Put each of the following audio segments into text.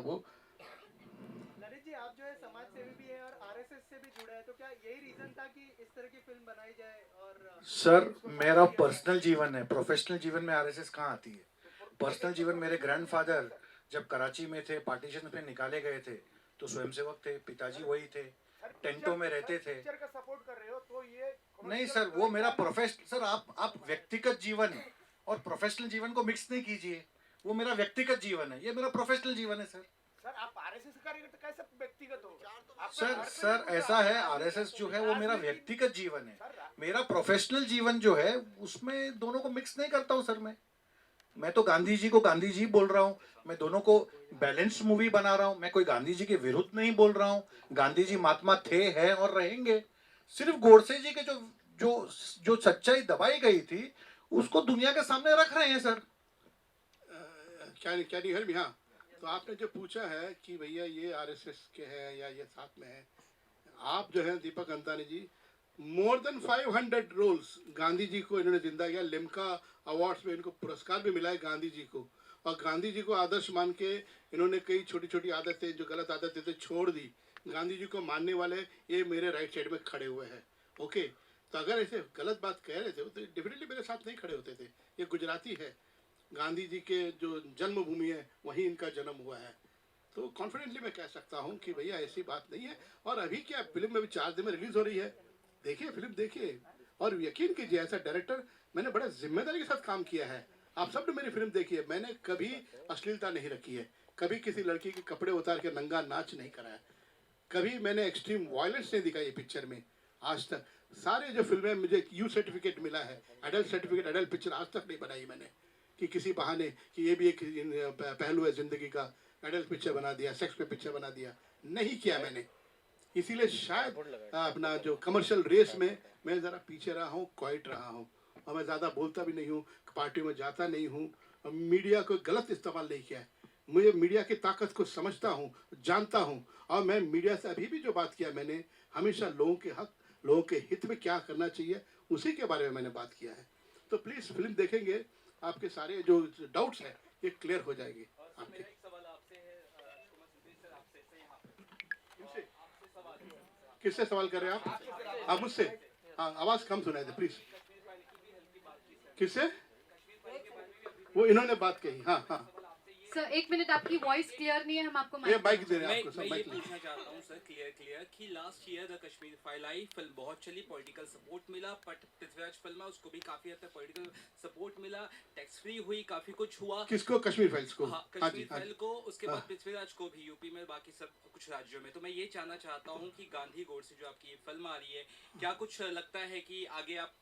वो। नरेश जी, आप जो है समाज सेवी भी है और आरएसएस से भी जुड़े हैं, तो क्या यही रीजन था कि इस तरह की फिल्म बनाई जाए? और सर इसको मेरा सपोर्ट किया जाए? पर्सनल जीवन है, प्रोफेशनल जीवन में आरएसएस कहाँ आती है? पर्सनल जीवन, मेरे ग्रैंडफादर जब कराची में थे, पार्टीशन में निकाले गए थे, तो स्वयंसेवक थे, पिताजी वही थे, टेंटों में रहते थे। पिक्चर का सपोर्ट कर रहे हो तो ये नहीं सर, वो मेरा प्रोफेशनल, सर आप व्यक्तिगत जीवन और प्रोफेशनल जीवन को मिक्स नहीं कीजिए। वो मेरा व्यक्तिगत जीवन है, ये मेरा प्रोफेशनल जीवन है सर। सर, आप आरएसएस कार्यकर्ता कैसे व्यक्तिगत हो? सर ऐसा है, आरएसएस जो है वो मेरा व्यक्तिगत जीवन है, मेरा प्रोफेशनल जीवन जो है उसमें दोनों को मिक्स नहीं करता हूँ सर। मैं तो गांधी जी को गांधी जी बोल रहा हूँ, मैं दोनों को बैलेंस मूवी बना रहा हूँ। मैं कोई गांधी जी के विरुद्ध नहीं बोल रहा हूँ। गांधी जी महात्मा थे, हैं और रहेंगे। सिर्फ गोडसे जी के जो जो जो सच्चाई दबाई गई थी उसको दुनिया के सामने रख रहे हैं सर। क्या नहीं हर भी। हाँ, तो आपने जो पूछा है कि भैया ये आरएसएस के हैं या ये साथ में है, आप जो है दीपक अंतानी जी, more than 500 roles Gandhi ji को इन्होंने जिंदा किया। लिम्का अवार्ड्स में इनको पुरस्कार भी मिला है गांधी जी को, और गांधी जी को आदर्श मान के इन्होंने कई छोटी छोटी आदतें, जो गलत आदतें थे, छोड़ दी। गांधी जी को मानने वाले ये मेरे राइट साइड में खड़े हुए हैं। ओके, तो अगर ऐसे गलत बात कह रहे थे तो डेफिनेटली मेरे साथ नहीं खड़े होते थे। ये गुजराती है, गांधी जी के जो जन्मभूमि है वहीं इनका जन्म हुआ है। तो कॉन्फिडेंटली मैं कह सकता हूँ कि भैया ऐसी बात नहीं है। और अभी क्या, फिल्म में भी 4 दिन में रिलीज हो रही है, देखिए फिल्म देखिए। और यकीन कीजिए, ऐसा डायरेक्टर मैंने बड़ा जिम्मेदारी के साथ काम किया है। आप सब ने मेरी फिल्म देखी है, मैंने कभी अश्लीलता नहीं रखी है, कभी किसी लड़की के कपड़े उतार के नंगा नाच नहीं कराया, कभी मैंने एक्सट्रीम वायलेंस नहीं दिखाई पिक्चर में आज तक। सारे जो फिल्में मुझे यू सर्टिफिकेट मिला है, एडल्ट सर्टिफिकेट, एडल्ट पिक्चर आज तक नहीं बनाई मैंने कि किसी बहाने कि ये भी एक पहलू है ज़िंदगी का, एडल्ट पिक्चर बना दिया, सेक्स पे पिक्चर बना दिया, नहीं किया मैंने। इसीलिए शायद अपना जो कमर्शियल रेस में मैं ज़रा पीछे रहा हूँ, क्वाइट रहा हूँ, और मैं ज़्यादा बोलता भी नहीं हूँ, पार्टियों में जाता नहीं हूँ, मीडिया को गलत इस्तेमाल नहीं किया है। मुझे मीडिया की ताकत को समझता हूँ, जानता हूँ, और मैं मीडिया से अभी भी जो बात किया मैंने, हमेशा लोगों के हक, लोगों के हित में क्या करना चाहिए उसी के बारे में मैंने बात किया है। तो प्लीज़ फिल्म देखेंगे, आपके सारे जो डाउट्स हैं ये क्लियर हो जाएंगे आपके। किससे सवाल कर रहे हैं आप मुझसे? हाँ, आवाज़ कम सुनाई दे प्लीज। किससे? वो इन्होंने बात कही। हाँ हाँ सर, एक मिनट, आपकी वॉइस क्लियर नहीं है, हम आपको ये माइक दे रहे हैं आपको। मैं ये पूछना चाहता हूँ सर, क्लियर कि last year the Kashmir file I, film बहुत चली, पॉलिटिकल सपोर्ट मिला, बट पृथ्वीराज फिल्म है उसको भी काफी हद तक पॉलिटिकल सपोर्ट मिला, टैक्स फ्री हुई, काफी कुछ हुआ। किसको? कश्मीर फाइल्स को? हाँ, कश्मीर फाइल को, उसके बाद पृथ्वीराज को भी, यूपी में, बाकी सब कुछ राज्यों में। तो मैं ये जानना चाहता हूँ कि गांधी गोडसे जो आपकी फिल्म आ रही है, क्या कुछ लगता है कि आगे आप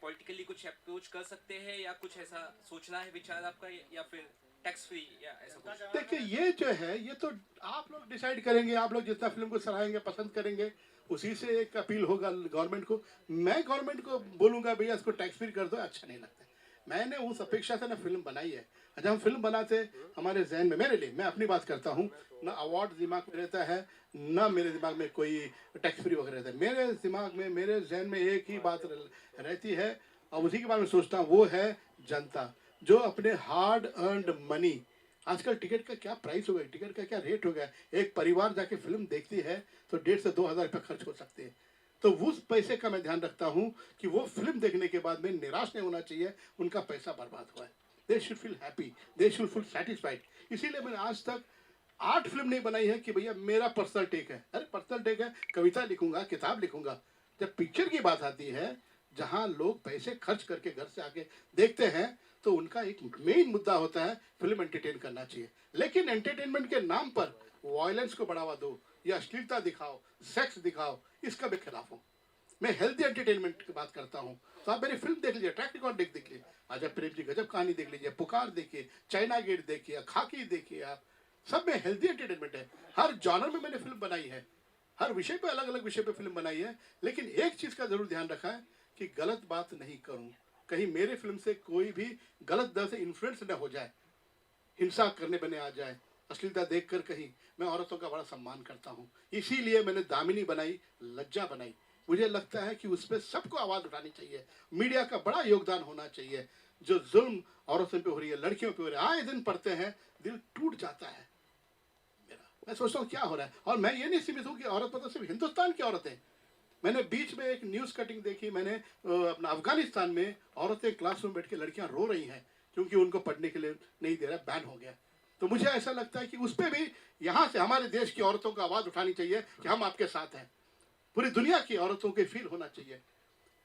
पॉलिटिकली कुछ अप्रोच कर सकते हैं, या कुछ ऐसा सोचना है विचार आपका, या फिर टैक्स फ्री या ऐसा कुछ? देखिए, ये जो है ये तो आप लोग डिसाइड करेंगे। आप लोग जितना फिल्म को सराहेंगे, पसंद करेंगे, उसी से एक अपील होगा गवर्नमेंट को। मैं गवर्नमेंट को बोलूँगा भैया इसको टैक्स फ्री कर दो, अच्छा नहीं लगता। मैंने उस अपेक्षा से ना फिल्म बनाई है। जब हम फिल्म बनाते हमारे जहन में, मेरे लिए, मैं अपनी बात करता हूँ, ना अवार्ड दिमाग में रहता है, ना मेरे दिमाग में कोई टैक्स फ्री वगैरह रहता है। मेरे दिमाग में, मेरे जहन में एक ही बात रहती है, और उसी के बारे में सोचता हूँ, वो है जनता जो अपने हार्ड अर्नड मनी, आजकल टिकट का क्या प्राइस हो गया, टिकट का क्या रेट हो गया, एक परिवार जाके फिल्म देखती है तो 1,500 से 2,000 रुपये खर्च हो सकते हैं। तो उस पैसे का मैं ध्यान रखता हूँ कि वो फिल्म देखने के बाद में निराश नहीं होना चाहिए, उनका पैसा बर्बाद हुआ है। They should feel happy, they should feel satisfied. इसीलिए मैंने आज तक आर्ट फिल्म नहीं बनाई है कि भैया मेरा पर्सनल टेक है। अरे पर्सनल टेक है, कविता लिखूंगा, किताब लिखूंगा। जब पिक्चर की बात आती है, जहाँ लोग पैसे खर्च करके घर से आके देखते हैं, तो उनका एक मेन मुद्दा होता है फिल्म एंटरटेन करना चाहिए। लेकिन एंटरटेनमेंट के नाम पर वायलेंस को बढ़ावा दो या अश्लीलता दिखाओ, सेक्स दिखाओ, इसका भी खिलाफ हूँ। मैं हेल्दी एंटरटेनमेंट की बात करता हूँ। तो आप मेरी फिल्म देख लीजिए, ट्रैक रिकॉर्ड देख लीजिए, अजब प्रेम जी गजब कहानी देख लीजिए, पुकार देखिए, चाइना गेट देखिए, खाकी देखिए, आप सब में हेल्दी एंटरटेनमेंट है। हर जॉनर में मैंने फिल्म बनाई है, हर विषय पे, अलग अलग विषय पे फिल्म बनाई है। लेकिन एक चीज़ का जरूर ध्यान रखा है कि गलत बात नहीं करूँ, कहीं मेरे फिल्म से कोई भी गलत दर से इन्फ्लुएंस न हो जाए, हिंसा करने बने आ जाए, अश्लीलता देखकर कहीं। मैं औरतों का बड़ा सम्मान करता हूँ, इसीलिए मैंने दामिनी बनाई, लज्जा बनाई। मुझे लगता है कि उस पर सबको आवाज़ उठानी चाहिए, मीडिया का बड़ा योगदान होना चाहिए। जो जुल्म औरतों पे हो रही है, लड़कियों पे हो रही है, आए दिन पढ़ते हैं, दिल टूट जाता है। मैं सोचता हूँ क्या हो रहा है। और मैं ये नहीं सीमित हूँ कि औरत मतलब सिर्फ हिंदुस्तान की औरतें। मैंने बीच में एक न्यूज़ कटिंग देखी, मैंने अपना अफगानिस्तान में औरतें क्लासरूम बैठ के लड़कियां रो रही हैं क्योंकि उनको पढ़ने के लिए नहीं दे रहा, बैन हो गया। तो मुझे ऐसा लगता है कि उस पर भी यहाँ से हमारे देश की औरतों को आवाज़ उठानी चाहिए कि हम आपके साथ हैं। पूरी दुनिया की औरतों के फील होना चाहिए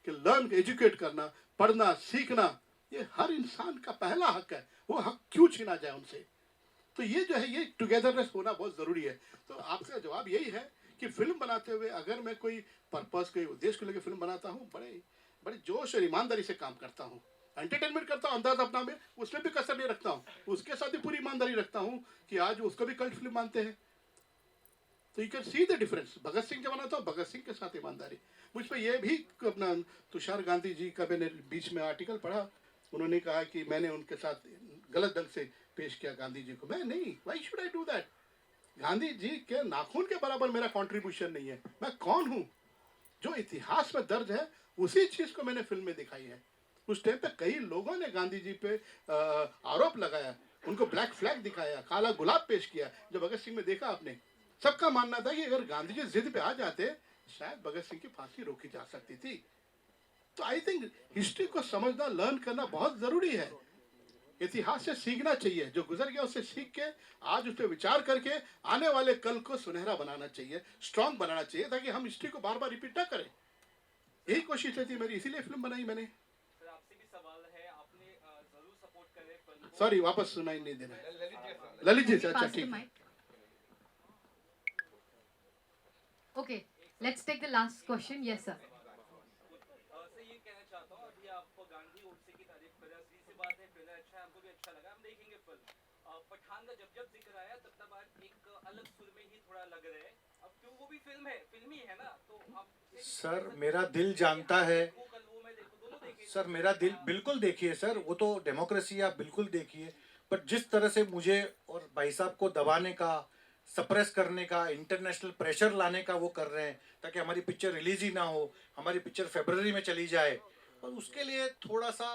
कि लर्न एजुकेट करना, पढ़ना, सीखना ये हर इंसान का पहला हक है। वो हक क्यों छीना जाए उनसे। तो ये जो है, ये टुगेदरनेस होना बहुत ज़रूरी है। तो आपका जवाब यही है कि फिल्म बनाते हुए अगर मैं कोई पर्पस, कोई उद्देश्य को लेकर फिल्म बनाता हूँ, बड़े बड़े जोश और ईमानदारी से काम करता हूँ। एंटरटेनमेंट करता हूँ अंदाज अपना में, उसमें भी कसर नहीं रखता हूँ, उसके साथ भी पूरी ईमानदारी रखता हूँ कि आज उसको भी कल्ट फिल्म मानते हैं। तो you can see the difference. Bhagat Singh जब बनाता हूँ, भगत सिंह के साथ ईमानदारी। मुझ पर यह भी अपना तुषार गांधी जी का मैंने बीच में आर्टिकल पढ़ा, उन्होंने कहा कि मैंने उनके साथ गलत ढंग से पेश किया गांधी जी को। मैं नहीं, why should I do that. Gandhi ji के नाखून के बराबर मेरा कंट्रीब्यूशन नहीं है। मैं कौन हूँ? जो इतिहास में दर्ज है उसी चीज को मैंने फिल्म में दिखाई है। उस टाइम पे कई लोगों ने गांधी जी पे आरोप लगाया, उनको ब्लैक फ्लैग दिखाया, काला गुलाब पेश किया। जब भगत सिंह में देखा आपने, सबका मानना था कि अगर गांधी जी जिद पे आ जाते शायद भगत सिंह की फांसी रोकी जा सकती थी। तो आई थिंक हिस्ट्री को समझना, लर्न करना बहुत जरूरी है। इतिहास से सीखना चाहिए, जो गुजर गया उससे सीख के आज उस पर विचार करके आने वाले कल को सुनहरा बनाना चाहिए, स्ट्रांग बनाना चाहिए, ताकि हम हिस्ट्री को बार बार रिपीट ना करें। यही कोशिश रहती मेरी, इसीलिए फिल्म बनाई मैंने। सर आपसे भी सवाल है, आपने जरूर सपोर्ट करें फिल्म को। सॉरी, वापस सुनाई नहीं देना। ललित जी से, अच्छा Pass the ठीक है। mic. Okay, let's take the last question. Yes, sir. Sir ये कहना चाहता हूँ, अभी आप गांधी गोडसे की तारीफ कर रहे हैं, सीधी सी बात है, ट्रेलर अच्छा है, हमको भी अच्छा लगा, हम देखेंगे फिल्म। पठान का जब जब जिक्र आया तब तब आज एक अलग सुर में ही थोड़ा लग रहा है। अब क्यों, वो भी फिल्म है, फिल्मी है ना, तो आप सर मेरा दिल जानता है, वो कल वो मैं देखूं, दोनों देखें। सर मेरा दिल बिल्कुल देखिए सर, वो तो डेमोक्रेसी आप बिल्कुल देखिए। पर जिस तरह से मुझे और भाई साहब को दबाने का, सप्रेस करने का, इंटरनेशनल प्रेशर लाने का वो कर रहे हैं ताकि हमारी पिक्चर रिलीज ही ना हो, हमारी पिक्चर फरवरी में चली जाए, और उसके लिए थोड़ा सा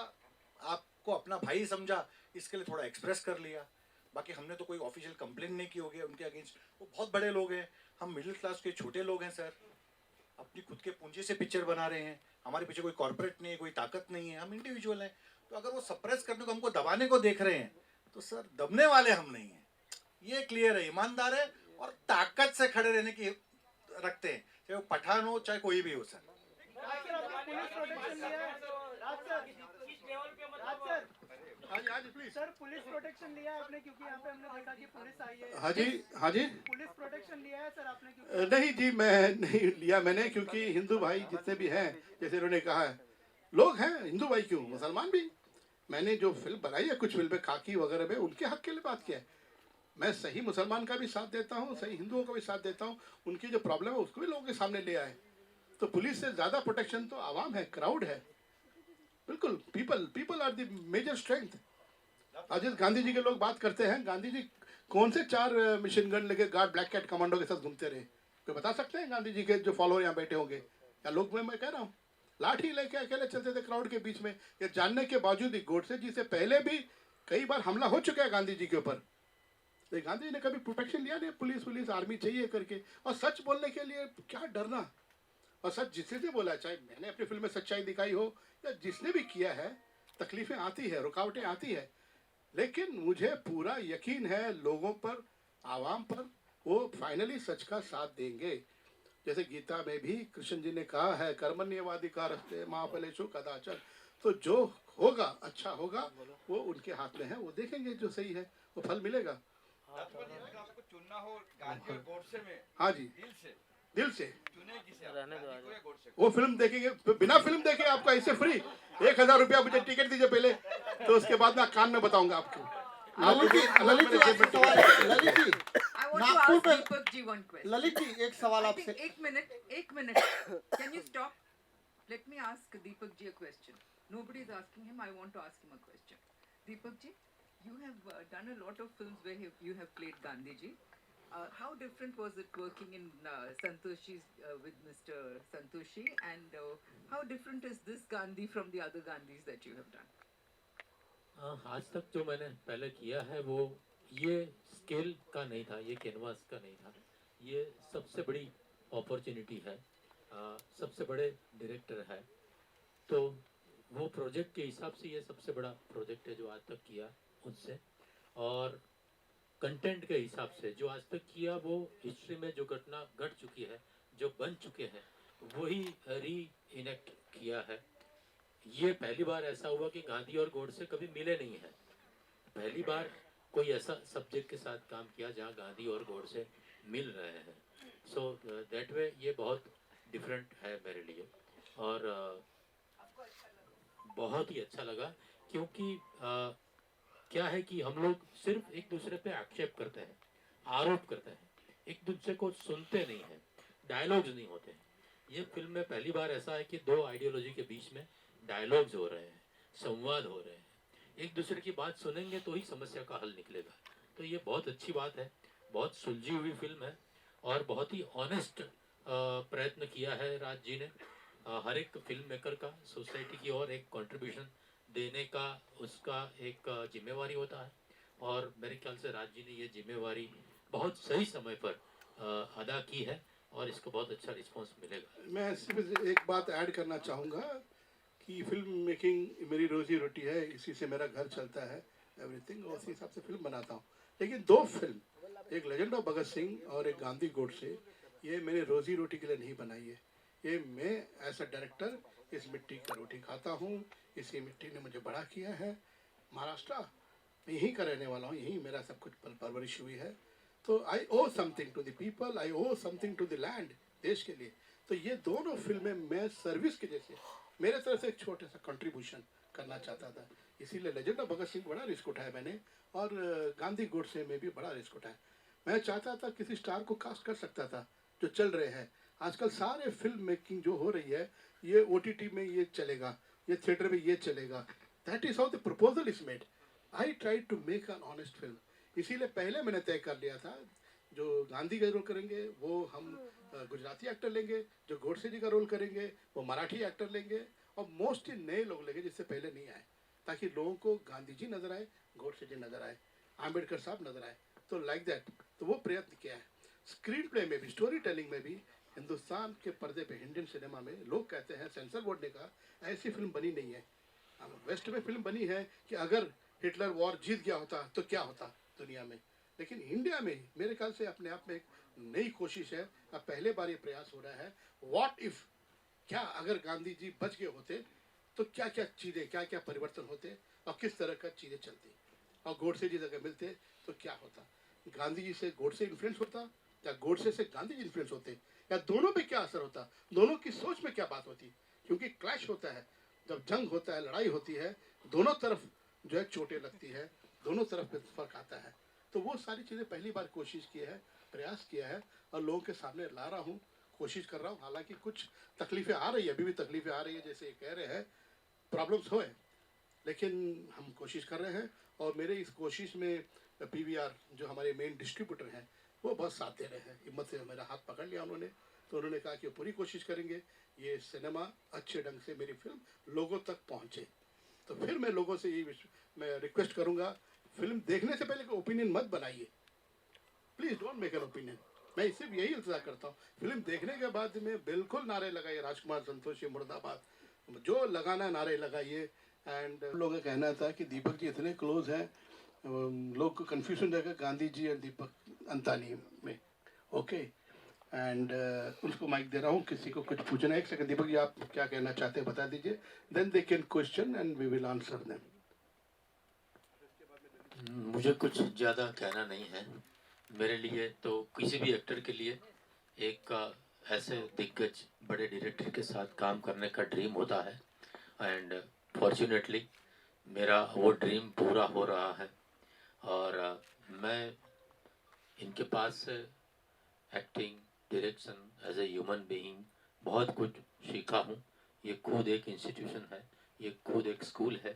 आपको अपना भाई समझा, इसके लिए थोड़ा एक्सप्रेस कर लिया। बाकी हमने तो कोई ऑफिशियल कंप्लेंट नहीं की होगी उनके अगेंस्ट। वो बहुत बड़े लोग हैं, हम मिडिल क्लास के छोटे लोग हैं सर, अपनी खुद के पूंजी से पिक्चर बना रहे हैं, हमारे पीछे कोई कॉर्पोरेट नहीं है, कोई ताकत नहीं है, हम इंडिविजुअल हैं। तो अगर वो सप्रेस करने को, हमको दबाने को देख रहे हैं, तो सर दबने वाले हम नहीं हैं, ये क्लियर है, ईमानदार है और ताकत से खड़े रहने की रखते हैं, चाहे वो पठान हो चाहे कोई भी हो सर। हाँ जी प्लीज। सर पुलिस प्रोटेक्शन लिया है आपने, क्योंकि यहाँ पे हमने देखा कि पुलिस आई है। हाँ जी, हाँ जी। पुलिस प्रोटेक्शन लिया है सर आपने, क्योंकि नहीं जी, मैं नहीं लिया मैंने, क्योंकि हिंदू भाई जितने भी हैं, जैसे उन्होंने कहा है, लोग हैं हिंदू भाई, क्यों मुसलमान भी। मैंने जो फिल्म बनाई है कुछ फिल्में खाकी वगैरह में, उनके हक के लिए बात किया है। मैं सही मुसलमान का भी साथ देता हूँ, सही हिंदुओं का भी साथ देता हूँ, उनकी जो प्रॉब्लम है उसको भी लोगों के सामने ले आए। तो पुलिस से ज़्यादा प्रोटेक्शन तो आवाम है, क्राउड है। बिल्कुल, people are the major strength. आज जिस गांधी जी के लोग बात करते हैं, गांधी जी कौन से 4 मिशन गन लेके गार्ड ब्लैक कैट कमांडो के साथ घूमते रहे? कोई बता सकते हैं गांधी जी के जो फॉलोअर यहाँ बैठे होंगे? या लोग, मैं कह रहा हूँ, लाठी लेके अकेले चलते थे क्राउड के बीच में, ये जानने के बावजूद भी गोडसे जी से पहले भी कई बार हमला हो चुका है गांधी जी के ऊपर। तो गांधी जी ने कभी प्रोटेक्शन लिया नहीं, पुलिस आर्मी चाहिए करके। और सच बोलने के लिए क्या डरना, और सच जिसने भी बोला, चाहे मैंने अपनी फिल्म में सच्चाई दिखाई हो या जिसने भी किया है, तकलीफें आती है, रुकावटें आती है, लेकिन मुझे पूरा यकीन है लोगों पर, आवाम पर, वो फाइनली सच का साथ देंगे। जैसे गीता में भी कृष्ण जी ने कहा है, कर्मण्यवाधिकारस्ते मा फलेषु कदाचन। तो जो होगा अच्छा होगा, वो उनके हाथ में है, वो देखेंगे जो सही है, वो फल मिलेगा। आपको चुनना हो गांधी और गोडसे में, हाँ जी, दिल से चुने किसे आप? गांधी को या गोडसे को? वो फिल्म देखेंगे, बिना फिल्म देखे आपका इससे फ्री 1000 रुपया मुझे टिकट दीजिए पहले, तो उसके बाद मैं कान में बताऊंगा आपको। ललित जी, आपसे सवाल है। Lalit ji, I want to Nagpur ask पे, Deepak ji one question. Lalit ji एक सवाल I आपसे। think एक minute. Can you stop? Let me ask Deepak ji a question. Nobody is asking him. I want to ask him a question. Deepak ji, you have done a lot of films where you have played Gandhi ji. How different was it working in Santoshi's with Mr. Santoshi, and how different is this Gandhi from the other Gandhis that you have done? आज तक जो मैंने पहले किया है वो ये scale का नहीं था, ये कैनवास का नहीं था, ये सबसे बड़ी अपॉर्चुनिटी है, सबसे बड़े डायरेक्टर है, तो वो प्रोजेक्ट के हिसाब से ये सबसे बड़ा प्रोजेक्ट है जो आज तक किया उससे, और कंटेंट के हिसाब से जो आज तक किया वो हिस्ट्री में जो घटना घट चुकी है, जो बन चुके हैं, वही री इनेक्ट किया है। ये पहली बार ऐसा हुआ कि गांधी और गोडसे कभी मिले नहीं हैं, पहली बार कोई ऐसा सब्जेक्ट के साथ काम किया जहाँ गांधी और गोडसे मिल रहे हैं। सो दैट वे ये बहुत डिफरेंट है मेरे लिए, और बहुत ही अच्छा लगा, क्योंकि क्या है कि हम लोग सिर्फ एक दूसरे पे आक्षेप करते हैं, आरोप करते हैं, एक दूसरे को सुनते नहीं हैं, डायलॉग्स नहीं होते हैं। ये फिल्म में पहली बार ऐसा है कि दो आइडियोलॉजी के बीच में डायलॉग्स हो रहे हैं, संवाद हो रहे हैं, एक दूसरे की बात सुनेंगे तो ही समस्या का हल निकलेगा। तो ये बहुत अच्छी बात है, बहुत सुलझी हुई फिल्म है, और बहुत ही ऑनेस्ट प्रयत्न किया है राज जी ने। हर एक फिल्म मेकर का सोसाइटी की ओर एक कंट्रीब्यूशन देने का उसका एक जिम्मेवारी होता है, और मेरे ख्याल से राज जी ने ये जिम्मेवारी बहुत सही समय पर अदा की है, और इसको बहुत अच्छा रिस्पांस मिलेगा। मैं सिर्फ एक बात ऐड करना चाहूँगा कि फिल्म मेकिंग मेरी रोजी रोटी है, इसी से मेरा घर चलता है, एवरीथिंग, और उसी हिसाब से फिल्म बनाता हूँ। लेकिन दो फिल्म, एक लेजेंड ऑफ भगत सिंह और एक गांधी गोडसे, ये मैंने रोजी रोटी के लिए नहीं बनाई है। ये मैं एज अ डायरेक्टर इस मिट्टी की रोटी खाता हूँ, इसी मिट्टी ने मुझे बड़ा किया है। महाराष्ट्र, मैं यहीं का रहने वाला हूँ, यहीं मेरा सब कुछ परवरिश हुई है। तो I owe something to the people, I owe something to the land, देश के लिए। तो ये दोनों फिल्में मैं सर्विस के जैसे मेरे तरफ से एक छोटा सा कंट्रीब्यूशन करना चाहता था, इसीलिए लेजेंड ऑफ भगत सिंह बड़ा रिस्क उठाया मैंने, और गांधी गोडसे में भी बड़ा रिस्क उठाया। मैं चाहता था किसी स्टार को कास्ट कर सकता था जो चल रहे हैं आजकल, सारे फिल्म मेकिंग जो हो रही है, ये OTT में ये चलेगा, ये थिएटर में ये चलेगा, that is how the proposal is made. I try to make an honest film, इसीलिए पहले मैंने तय कर लिया था जो गांधी का रोल करेंगे वो हम गुजराती एक्टर लेंगे, जो गोडसे जी का रोल करेंगे वो मराठी एक्टर लेंगे, और मोस्टली नए लोग लेंगे जिससे पहले नहीं आए, ताकि लोगों को गांधी जी नजर आए, गोडसे जी नजर आए, आम्बेडकर साहब नजर आए। तो लाइक दैट, तो वो प्रयत्न किया है। स्क्रीन प्ले में भी, स्टोरी टेलिंग में भी, हिंदुस्तान के पर्दे पे इंडियन सिनेमा में लोग कहते हैं, सेंसर बोर्ड ने कहा ऐसी फिल्म बनी नहीं है। वेस्ट में फिल्म बनी है कि अगर हिटलर वॉर जीत गया होता तो क्या होता दुनिया में, लेकिन इंडिया में मेरे ख्याल से अपने आप में एक नई कोशिश है। अब पहले बार ये प्रयास हो रहा है, व्हाट इफ, क्या अगर गांधी जी बच गए होते तो क्या क्या चीज़ें, क्या क्या परिवर्तन होते, और किस तरह का चीज़ें चलती, और गोडसे जी अगर मिलते तो क्या होता, गांधी जी से गोडसे इन्फ्लुएंस होता, या गोडसे से गांधी जी इन्फ्लुएंस होते, या दोनों पे क्या असर होता, दोनों की सोच में क्या बात होती। क्योंकि क्लैश होता है, जब जंग होता है, लड़ाई होती है, दोनों तरफ जो है चोटें लगती है, दोनों तरफ पे फर्क आता है। तो वो सारी चीज़ें पहली बार कोशिश की है, प्रयास किया है, और लोगों के सामने ला रहा हूँ, कोशिश कर रहा हूँ। हालांकि कुछ तकलीफें आ रही है, अभी भी तकलीफें आ रही है, जैसे कह रहे हैं प्रॉब्लम्स हो, लेकिन हम कोशिश कर रहे हैं। और मेरे इस कोशिश में PVR जो हमारे मेन डिस्ट्रीब्यूटर हैं वो बहुत साथ दे रहे हैं, हिम्मत से मेरा हाथ पकड़ लिया उन्होंने, तो उन्होंने कहा कि पूरी कोशिश करेंगे ये सिनेमा अच्छे ढंग से, मेरी फिल्म लोगों तक पहुंचे। तो फिर मैं लोगों से ये मैं रिक्वेस्ट करूंगा, फिल्म देखने से पहले कोई ओपिनियन मत बनाइए, please don't make an opinion. मैं सिर्फ यही इंतजार करता हूँ, फिल्म देखने के बाद में बिल्कुल नारे लगाइए, राजकुमार संतोषी मुर्दाबाद, जो लगाना नारे लगाइए। एंड लोगों का कहना था कि दीपक जी इतने क्लोज हैं, लोग को कन्फ्यूजन रहेगा गांधी जी और दीपक अंतानी में। ओके, एंड उसको माइक दे रहा हूँ, किसी को कुछ पूछना है। एक सेकंड दीपक जी, आप क्या कहना चाहते हैं बता दीजिए, then they can question and we will answer them. मुझे कुछ ज़्यादा कहना नहीं है, मेरे लिए तो किसी भी एक्टर के लिए एक ऐसे दिग्गज बड़े डायरेक्टर के साथ काम करने का ड्रीम होता है, एंड फॉर्चुनेटली मेरा वो ड्रीम पूरा हो रहा है। और मैं इनके पास से acting, direction, as a human being बहुत कुछ सीखा हूँ। ये खुद एक इंस्टीट्यूशन है, ये खुद एक स्कूल है,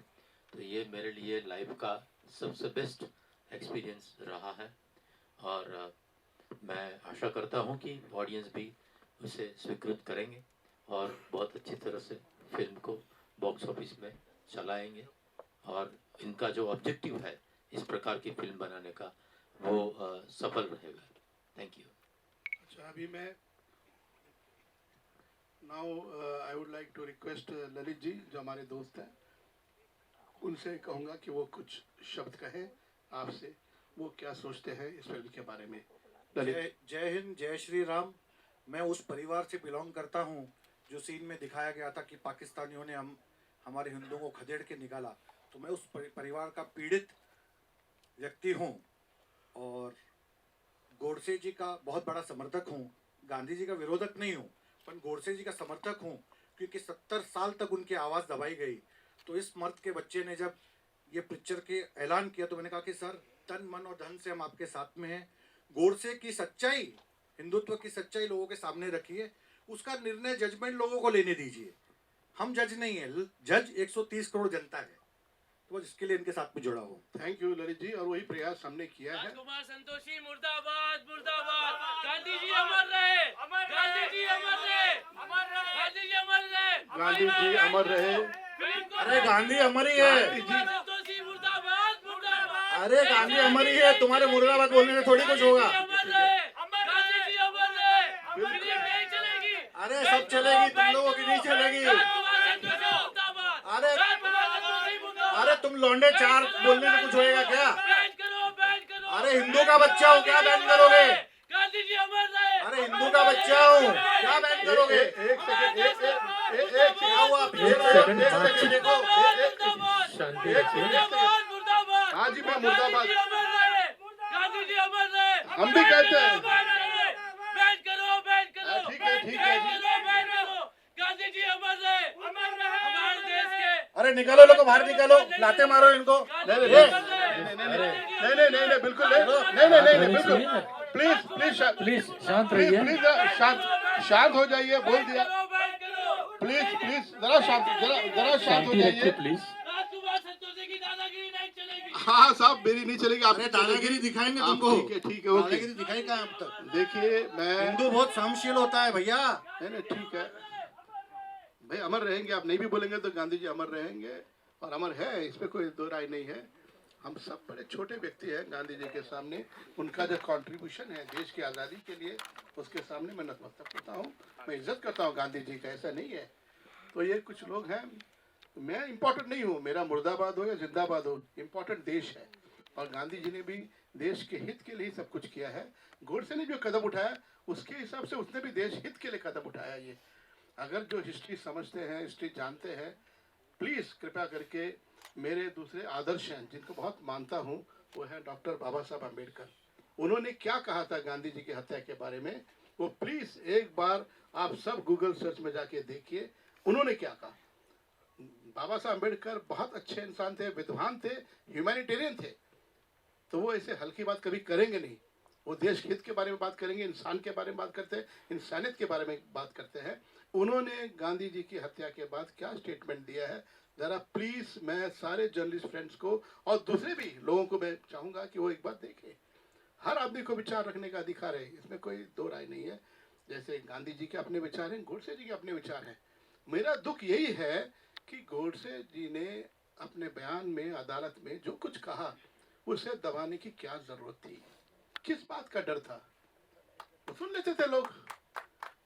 तो ये मेरे लिए लाइफ का सबसे बेस्ट एक्सपीरियंस रहा है। और मैं आशा करता हूँ कि ऑडियंस भी उसे स्वीकृत करेंगे और बहुत अच्छी तरह से फिल्म को बॉक्स ऑफिस में चलाएंगे। और इनका जो ऑब्जेक्टिव है इस प्रकार की फिल्म बनाने का, वो सफल रहेगा। Thank you. अच्छा, अभी मैं now I would like to request Lalit ji, जो हमारे दोस्त हैं, उनसे कहूँगा कि वो कुछ शब्द कहें आपसे, वो क्या सोचते हैं इस फिल्म के बारे में। ललित। जय हिंद, जय श्री राम। मैं उस परिवार से बिलोंग करता हूँ जो सीन में दिखाया गया था कि पाकिस्तानियों ने हमारे हिंदुओं को खदेड़ के निकाला। तो मैं उस परिवार का पीड़ित व्यक्ति हूँ और गोडसे जी का बहुत बड़ा समर्थक हूँ। गांधी जी का विरोधक नहीं हूँ, पर गोडसे जी का समर्थक हूँ, क्योंकि 70 साल तक उनकी आवाज़ दबाई गई। तो इस मर्द के बच्चे ने जब ये पिक्चर के ऐलान किया तो मैंने कहा कि सर, तन मन और धन से हम आपके साथ में हैं। गोडसे की सच्चाई, हिंदुत्व की सच्चाई लोगों के सामने रखिए, उसका निर्णय, जजमेंट लोगों को लेने दीजिए। हम जज नहीं है, जज 130 करोड़ जनता है। तो बस इसके लिए इनके साथ में जुड़ा हूँ। थैंक यू ललित जी, और वही प्रयास हमने किया है। राजकुमार संतोषी मुर्दाबाद, मुर्दाबाद। गांधी जी अमर रहे, गांधी जी अमर रहे, गांधी जी अमर रहे, गांधी जी अमर रहे। अरे गांधी अमर ही है। संतोषी मुर्दाबाद, मुर्दाबाद। अरे गांधी अमर ही है, तुम्हारे मुर्दाबाद बोलने से थोड़ी कुछ होगा। गांधी जी अमर रहे, फिल्म नहीं चलेगी। अरे सब चलेगी, तुम लोगों की नहीं चलेगी। अरे अरे तुम लौंडे चार बोलने से कुछ होएगा क्या? अरे हिंदू का बच्चा हो, क्या बैन करोगे? गांधी जी अमर रहे। अरे हिंदू का बच्चा हूँ, क्या बैन करोगे? एक सेकंड, क्या हुआ? पीछे देखो। हाँ जी, मैं मुर्दाबाद। गांधी जी अमर रहे। हम भी कहते हैं। बैन करो, बैन करो। ठीक है, ठीक है जी। बैन करो। गांधी जी अमर रहे, हमारे देश के। अरे निकालो, लोग बाहर निकालो, लाते मारो इनको। नहीं, बिल्कुल नहीं, बिल्कुल। प्लीज शांत रहिए। प्लीज शांत हो जाइए, बोल दिया। प्लीज जरा शांत हो जाइए। राजकुमार संतोषी की दादागिरी नहीं चलेगी। हाँ साहब, मेरी नहीं चलेगी। आप दादागिरी दिखाएंगे तुमको। ठीक है, ओके। दादागिरी दिखाई कहाँ अब तक? देखिए, मैं हिंदू बहुत सहनशील होता है भैया। नहीं, ठीक है भाई, अमर रहेंगे। आप नहीं भी बोलेंगे तो गांधी जी अमर रहेंगे, और अमर है, इसमें कोई दो राय नहीं है। हम सब बड़े छोटे व्यक्ति हैं गांधी जी के सामने। उनका जो कंट्रीब्यूशन है देश की आज़ादी के लिए, उसके सामने मैं नतमस्तक करता हूँ। मैं इज्जत करता हूँ गांधी जी का, ऐसा नहीं है। तो ये कुछ लोग हैं, मैं इम्पोर्टेंट नहीं हूँ, मेरा मुर्दाबाद हो या जिंदाबाद हो, इम्पोर्टेंट देश है। और गांधी जी ने भी देश के हित के लिए सब कुछ किया है। गोडसे ने जो कदम उठाया, उसके हिसाब से उसने भी देश हित के लिए कदम उठाया। ये अगर जो हिस्ट्री समझते हैं, हिस्ट्री जानते हैं, प्लीज़ कृपया करके, मेरे दूसरे आदर्श हैं जिनको बहुत मानता हूँ, वो है डॉक्टर बाबा साहब अम्बेडकर। उन्होंने क्या कहा था गांधी जी की हत्या के बारे में, वो प्लीज़ एक बार आप सब गूगल सर्च में जाके देखिए, उन्होंने क्या कहा। बाबा साहब अम्बेडकर बहुत अच्छे इंसान थे, विद्वान थे, ह्यूमैनिटेरियन थे। तो वो ऐसे हल्की बात कभी करेंगे नहीं। वो देश हित के बारे में बात करेंगे, इंसान के बारे में बात करते हैं, इंसानियत के बारे में बात करते हैं। उन्होंने गांधी जी की हत्या के बाद क्या स्टेटमेंट दिया है, ज़रा प्लीज़ मैं सारे जर्नलिस्ट फ्रेंड्स को और दूसरे भी लोगों को मैं चाहूँगा कि वो एक बार देखें। हर आदमी को विचार रखने का अधिकार है, इसमें कोई दो राय नहीं है। जैसे गांधी जी के अपने विचार हैं, गोडसे जी के अपने विचार हैं। मेरा दुख यही है कि गोडसे जी ने अपने बयान में अदालत में जो कुछ कहा, उसे दबाने की क्या ज़रूरत थी? किस बात का डर था? तो सुन लेते थे लोग।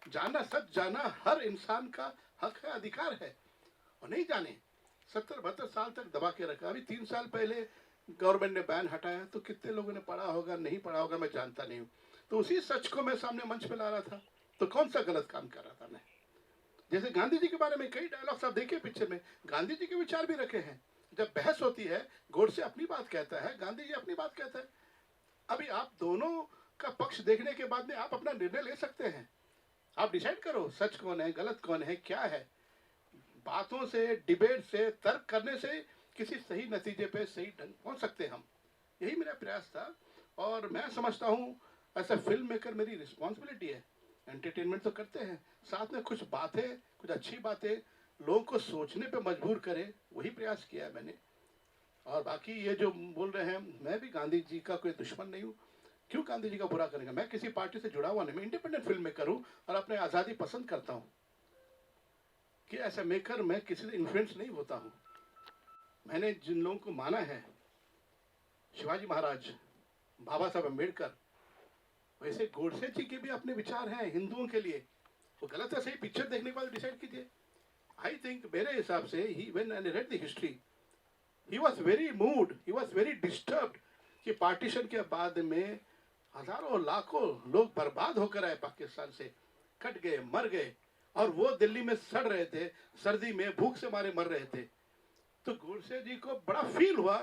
जाना, सच जाना हर इंसान का हक है, अधिकार है। और नहीं जाने 70-72 साल तक दबा के रखा। अभी 3 साल पहले गवर्नमेंट ने बैन हटाया, तो कितने लोगों ने पढ़ा होगा, नहीं पढ़ा होगा, मैं जानता नहीं हूँ। तो उसी सच को मैं सामने मंच पे ला रहा था। तो कौन सा गलत काम कर रहा था मैं? जैसे गांधी जी के बारे में कई डायलॉग्स आप देखिए पिक्चर में, गांधी जी के विचार भी रखे हैं। जब बहस होती है, गोडसे अपनी बात कहता है, गांधी जी अपनी बात कहता है। अभी आप दोनों का पक्ष देखने के बाद में आप अपना निर्णय ले सकते हैं। आप डिसाइड करो सच कौन है, गलत कौन है, क्या है। बातों से, डिबेट से, तर्क करने से किसी सही नतीजे पे सही ढंग पहुंच सकते हैं हम। यही मेरा प्रयास था। और मैं समझता हूँ ऐसा फिल्म मेकर मेरी रिस्पॉन्सिबिलिटी है। एंटरटेनमेंट तो करते हैं, साथ में कुछ बातें, कुछ अच्छी बातें लोगों को सोचने पे मजबूर करें, वही प्रयास किया है मैंने। और बाकी ये जो बोल रहे हैं, मैं भी गांधी जी का कोई दुश्मन नहीं हूँ। क्यों गांधी जी का बुरा करेंगे? मैं किसी पार्टी से जुड़ा हुआ नहीं, मैं इंडिपेंडेंट फिल्म मेकर हूँ और अपने आज़ादी पसंद करता हूँ। कि ऐसा मेकर मैं किसी से इन्फ्लुएंस नहीं होता हूँ। मैंने जिन लोगों को माना है, शिवाजी महाराज, बाबा साहब अम्बेडकर, वैसे गोडसे जी के भी अपने विचार हैं हिंदुओं के लिए। वो गलत है सही, पिक्चर देखने के बाद डिसाइड कीजिए। आई थिंक मेरे हिसाब से ही when I read the history he was very mood, he was very disturbed कि पार्टीशन के बाद में हजारों लाखों लोग बर्बाद होकर आए पाकिस्तान से, कट गए, मर गए, और वो दिल्ली में सड़ रहे थे, सर्दी में भूख से मारे मर रहे थे। तो गोडसे जी को बड़ा फील हुआ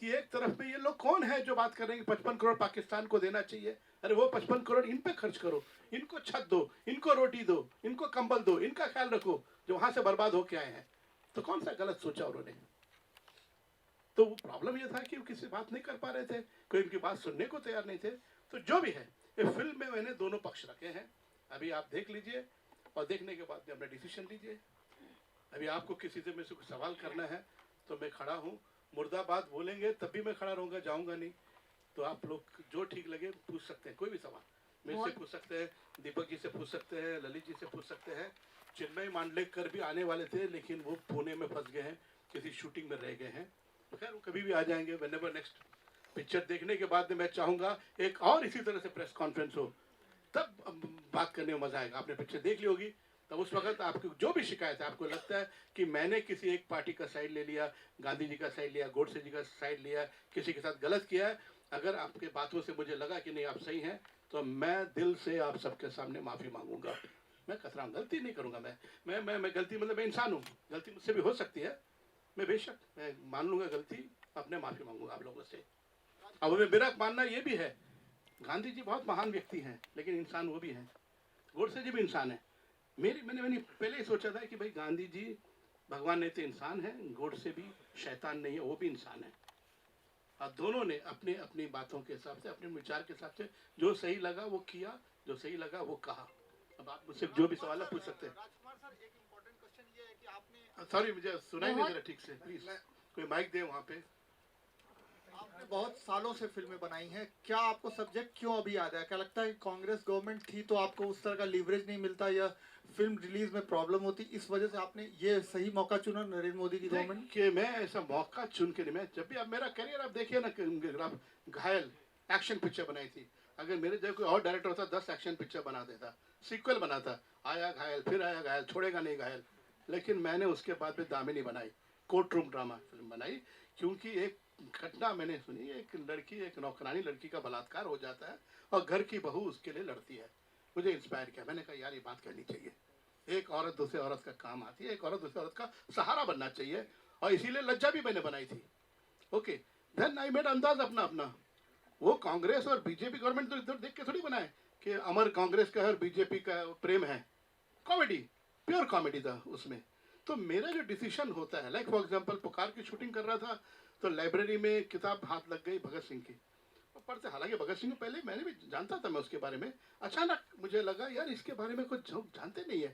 कि एक तरफ में ये लोग कौन है जो बात कर रहे हैं कि 55 करोड़ पाकिस्तान को देना चाहिए। अरे वो 55 करोड़ इन पे खर्च करो, इनको छत दो, इनको रोटी दो, इनको कंबल दो, इनका ख्याल रखो जो वहां से बर्बाद होके आए हैं। तो कौन सा गलत सोचा उन्होंने? तो वो प्रॉब्लम ये था कि वो किसी बात नहीं कर पा रहे थे, कोई उनकी बात सुनने को तैयार नहीं थे। तो जो भी है, ये फिल्म में मैंने दोनों पक्ष रखे हैं, अभी आप देख लीजिए और देखने के बाद में अपना डिसीजन लीजिए। अभी आपको किसी से मेरे से कुछ सवाल करना है तो मैं खड़ा हूँ, मुर्दाबाद बोलेंगे तब भी मैं खड़ा रहूँगा, जाऊँगा नहीं। तो आप लोग जो ठीक लगे पूछ सकते हैं, कोई भी सवाल मेरे से पूछ सकते हैं, दीपक जी से पूछ सकते हैं, ललित जी से पूछ सकते हैं। चिन्मय मांडलेकर भी आने वाले थे लेकिन वो पुणे में फंस गए हैं, किसी शूटिंग में रह गए हैं। खैर वो कभी भी आ जाएंगे, व्हेनेवर नेक्स्ट पिक्चर देखने के बाद में मैं चाहूँगा एक और इसी तरह से प्रेस कॉन्फ्रेंस हो, तब बात करने में मजा आएगा। आपने पिक्चर देख ली होगी, तब उस वक्त आपको जो भी शिकायत है, आपको लगता है कि मैंने किसी एक पार्टी का साइड ले लिया, गांधी जी का साइड लिया, गोडसे जी का साइड लिया, किसी के साथ गलत किया है, अगर आपके बातों से मुझे लगा कि नहीं आप सही हैं, तो मैं दिल से आप सबके सामने माफ़ी मांगूंगा। मैं कतरा गलती नहीं करूँगा। मैं गलती मतलब मैं इंसान हूँ, गलती मुझसे भी हो सकती है, मैं बेशक मैं मान लूँगा गलती, अपने माफ़ी मांगूंगा आप लोगों से। अब मेरा मानना ये भी है, गांधी जी बहुत महान व्यक्ति हैं लेकिन इंसान वो भी हैं, गोडसे जी भी इंसान है। मैंने पहले ही सोचा था कि भाई गांधी जी भगवान नहीं तो इंसान है, गोडसे भी शैतान नहीं है, वो भी इंसान है। और दोनों ने अपनी अपनी बातों के हिसाब से, अपने विचार के हिसाब से जो सही लगा वो किया, जो सही लगा वो कहा। अब आप मुझसे जो भी सवाल पूछ सकते हैं। राजकुमार सर, एक इम्पोर्टेंट क्वेश्चन ये है कि आपने सॉरी मुझे सुनाई नहीं दे रहा ठीक से, प्लीज कोई माइक दे वहाँ पे। आपने बहुत सालों से फिल्में बनाई हैं, क्या आपको सब्जेक्ट क्यों अभी याद है? क्या लगता है कि कांग्रेस गवर्नमेंट थी तो आपको उस तरह का लीवरेज नहीं मिलता या फिल्म रिलीज में प्रॉब्लम होती, इस वजह से आपने ये सही मौका चुना नरेंद्र मोदी की गवर्नमेंट? कि मैं ऐसा मौका चुन के नहीं, मैं जब भी अब मेरा करियर आप देखिए ना, आप घायल एक्शन पिक्चर बनाई थी, अगर मेरे जगह कोई और डायरेक्टर होता 10 एक्शन पिक्चर बना देता, सीक्वल बनाता, आया घायल फिर आया घायल, छोड़ेगा नहीं घायल। लेकिन मैंने उसके बाद में दामिनी बनाई, कोर्ट रूम ड्रामा फिल्म बनाई, क्योंकि एक घटना मैंने सुनी, एक लड़की, एक नौकरानी लड़की का बलात्कार हो जाता है और घर की बहू उसके लिए लड़ती है। मुझे इंस्पायर किया, मैंने कहा यार ये बात करनी चाहिए, एक औरत दूसरे औरत का काम आती है, एक औरत दूसरे औरत का सहारा बनना चाहिए, और इसीलिए लज्जा भी मैंने बनाई थी। ओके, देन आई मेड अंदाज अपना अपना। वो कांग्रेस और बीजेपी गवर्नमेंट तो इधर देख के थोड़ी बनाए कि अमर कांग्रेस का और बीजेपी का प्रेम है, कॉमेडी, प्योर कॉमेडी था उसमें। तो मेरा जो डिसीजन होता है, लाइक फॉर एग्जांपल पुकार की शूटिंग कर रहा था तो लाइब्रेरी में किताब हाथ लग गई भगत सिंह की, पढ़ते, हालांकि भगत सिंह को पहले मैंने भी जानता था मैं उसके बारे में, अचानक मुझे लगा यार इसके बारे में कुछ लोग जानते नहीं है,